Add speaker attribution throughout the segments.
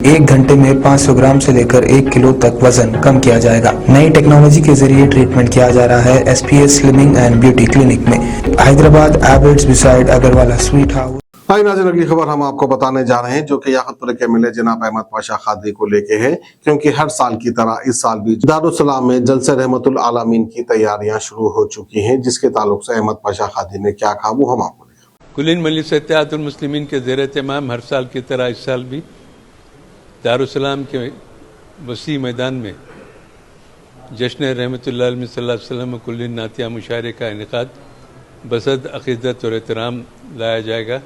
Speaker 1: 1 घंटे में 500 ग्राम से लेकर 1 किलो तक वजन कम किया जाएगा। नई टेक्नोलॉजी के जरिए ट्रीटमेंट किया जा रहा है SPS slimming and beauty clinic में, हैदराबाद एबर्ट्स बिसाइड अगरवाला स्वीट हाउस।
Speaker 2: आई नाज़रीन, अगली खबर हम आपको बताने जा रहे हैं जो कि याकूतपुर के एमएलए जनाब अहमद पाशा कादरी को लेके है, क्योंकि हर साल की तरह इस साल भी दारुस्सलाम में जलसे रहमतुल आलमीन की तैयारियां शुरू हो चुकी हैं, जिसके ताल्लुक से अहमद पाशा कादरी ने क्या कहा वो हम आपको
Speaker 3: कुलीन मजलिस इत्तेहादुल मुस्लिमीन के ज़ेर एहतमाम हर साल की तरह इस साल भी दारुस्सलाम के वसी मैदान में जश्न रहमतुल्लाह अलैहि सल्लल्लाहु अलैहि वसल्लम कुलीन नातिया मुशायरे का इनेकाद बसद अक़ीदत और एहतराम लाया जाएगा।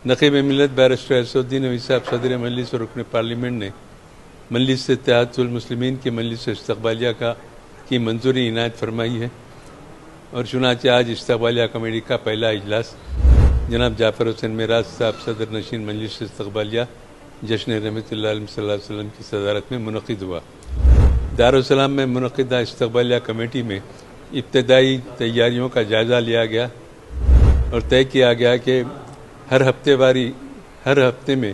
Speaker 3: नक़ीब मिल्लत बैरिस्टर असदुद्दीन नवी साहब सदर मजलिस और रुकन पार्लियामेंट ने मजलिस इत्तेहादुल मुस्लिमीन की मजलिस इस्तक़बालिया की मंजूरी इनायत फरमाई है और चुनांचे आज इस्तक़बालिया कमेटी का पहला इजलास जनाब जाफ़र हुसैन मेराज साहब सदर नशीन मजलिस इस्तक़बालिया जश्न रहमतुल्लाह अलैहि सल्लल्लाहु अलैहि वसल्लम की सदारत में मुनक़िद हुआ। दारुस्सलाम में मुनक़िदा इस्तक़बालिया कमेटी में इब्तदाई तैयारियों का जायज़ा लिया गया और तय किया गया कि हर हफ्ते में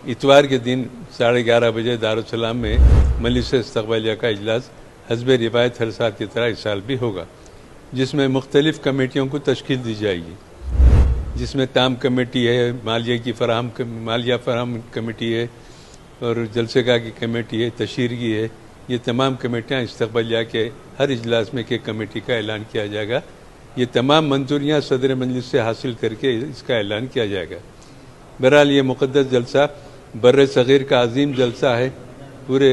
Speaker 3: इतवार के दिन 11:30 बजे दारुस्सलाम में मजलिस इस्तक़बालिया का इजलास हस्ब रिवायत हर साल की तरह इस साल भी होगा, जिसमें मुख्तलिफ़ कमेटियों को तश्कील दी जाएगी, जिसमें ताम कमेटी है, मालिया फराहम कमेटी है और जलसेगा की कमेटी है, तशहीर की है। ये तमाम कमेटियाँ इस्तक़बालिया के हर इजलास में के कमेटी का ऐलान किया जाएगा। ये तमाम मंजूरियाँ सदर मजलिस से हासिल करके इसका ऐलान किया जाएगा। बहरहाल ये मुक़द्दस जलसा बर्र सग़ीर का अजीम जलसा है, पूरे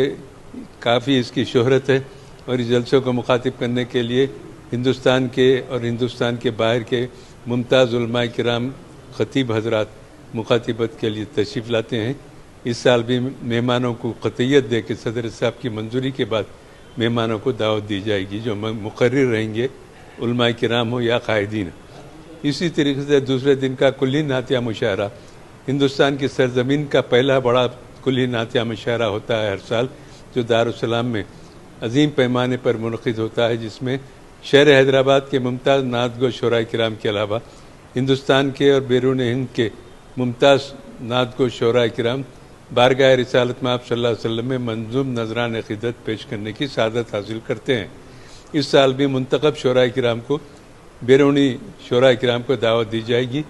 Speaker 3: काफ़ी इसकी शोहरत है और इस जलसों को मुखातिब करने के लिए हिंदुस्तान के और हिंदुस्तान के बाहर के मुमताज़ उलमाए किराम ख़तीब हज़रात मुखातिबत के लिए तशरीफ़ लाते हैं। इस साल भी मेहमानों को क़तइयत दे के सदर साहब की मंजूरी के बाद मेहमानों को दावत दी जाएगी, जो मुक़र्रिर रहेंगे, उलमाए किराम हो या क़ायदीन। इसी तरीके से दूसरे दिन का कुल्ली नातिया मुशायरा हिंदुस्तान की सरज़मीन का पहला बड़ा कुल्ली नातिया मुशायरा होता है हर साल, जो दारुस्सलाम में अजीम पैमाने पर मुनक़िद होता है, जिसमें शहर हैदराबाद के मुमताज़ नातगो शोराए किराम के अलावा हिंदुस्तान के और बैरून हिंद के मुमताज़ नातगो शोराए किराम बारगाह रिसालत में आप सल्लल्लाहु अलैहि वसल्लम में मंजूम नजरान अक़ीदत पेश करने की सआदत हासिल करते हैं। इस साल भी मुंतखब शोराए किराम को बैरूनी शोराए किराम को दावत दी जाएगी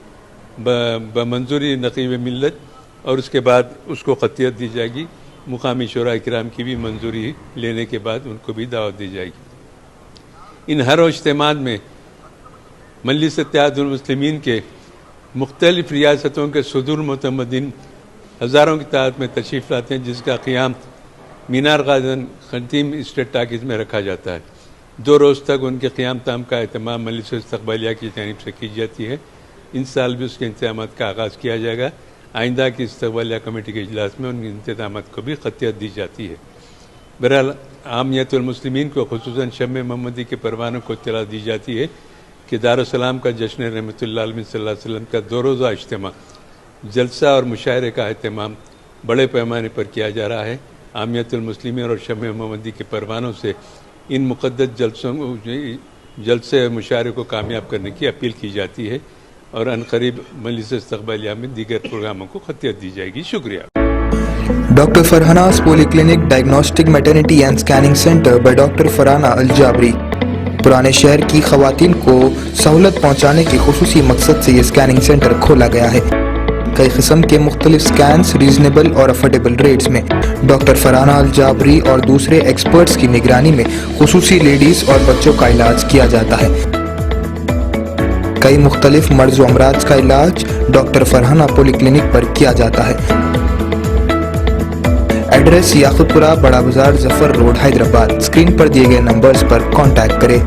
Speaker 3: बमंजूरी नक़ीब मिल्लत, और उसके बाद उसको क़तियत दी जाएगी। मुकामी शोराए किराम की भी मंजूरी लेने के बाद उनको भी दावत दी जाएगी। इन हर इज्तिमात में मजलिस इत्तेहादुल मुस्लिमीन के मुख्तलिफ़ रियासतों के सदूर मुतमद्दीन हज़ारों की तादाद में तशरीफ़ लाते हैं, जिसका क़ियाम मीनार गार्डन खतीम स्टेट टाकिज़ में रखा जाता है। 2 रोज़ तक उनके क़ियाम ताम का एहतमाम मजलिस इस्तक़बालिया की जानिब से की जाती है। इन साल भी उसके इंतज़ामात का आगाज़ किया जाएगा। आइंदा की इस्तक़बालिया कमेटी के इजलास में उन इंतज़ामात को भी क़तियत दी जाती है। बहरहाल आमियतुल मुस्लिमीन को खुसूसन शम्मे मोहम्मदी के परवानों को इत्तला दी जाती है कि दारुस्सलाम का जश्न रहमतुल्लाह अलैहि सल्लल्लाहु अलैहि वसल्लम का 2 रोज़ा इज्तिमा जलसा और मुशायरे का अहतमाम बड़े पैमाने पर किया जा रहा है। आमियतुल मुस्लिमीन और शम्मे मोहम्मदी के परवानों से इन मुक़द्दस जलसे और मुशायरे को कामयाब करने की अपील की जाती है और अनक़रीब मजलिस इस्तक़बालिया में दीगर प्रोग्रामों को ख़तियत दी जाएगी। शुक्रिया।
Speaker 1: Doctor Farhana's polyclinic diagnostic maternity and scanning centre by doctor Farhana Al Jabri पुराने शहर की ख़वातीन को सहूलत पहुँचाने के खुसूसी मकसद से ये स्कैनिंग सेंटर खोला गया है। कई किस्म के मुख्तलिफ स्कैन्स रीजनेबल और अफोर्डेबल रेट्स में डॉक्टर फरहाना अल जाबरी और दूसरे एक्सपर्ट्स की निगरानी में खुसूसी लेडीज़ और बच्चों का इलाज किया जाता है। कई मुख्तलिफ मर्ज़ व अमराज का इलाज डॉक्टर फरहाना पॉलीक्लिनिक पर किया जाता है। एड्रेस याकूतपुरा, बड़ा बाजार, जफर रोड, हैदराबाद। स्क्रीन पर दिए गए नंबर्स पर कॉन्टैक्ट करें।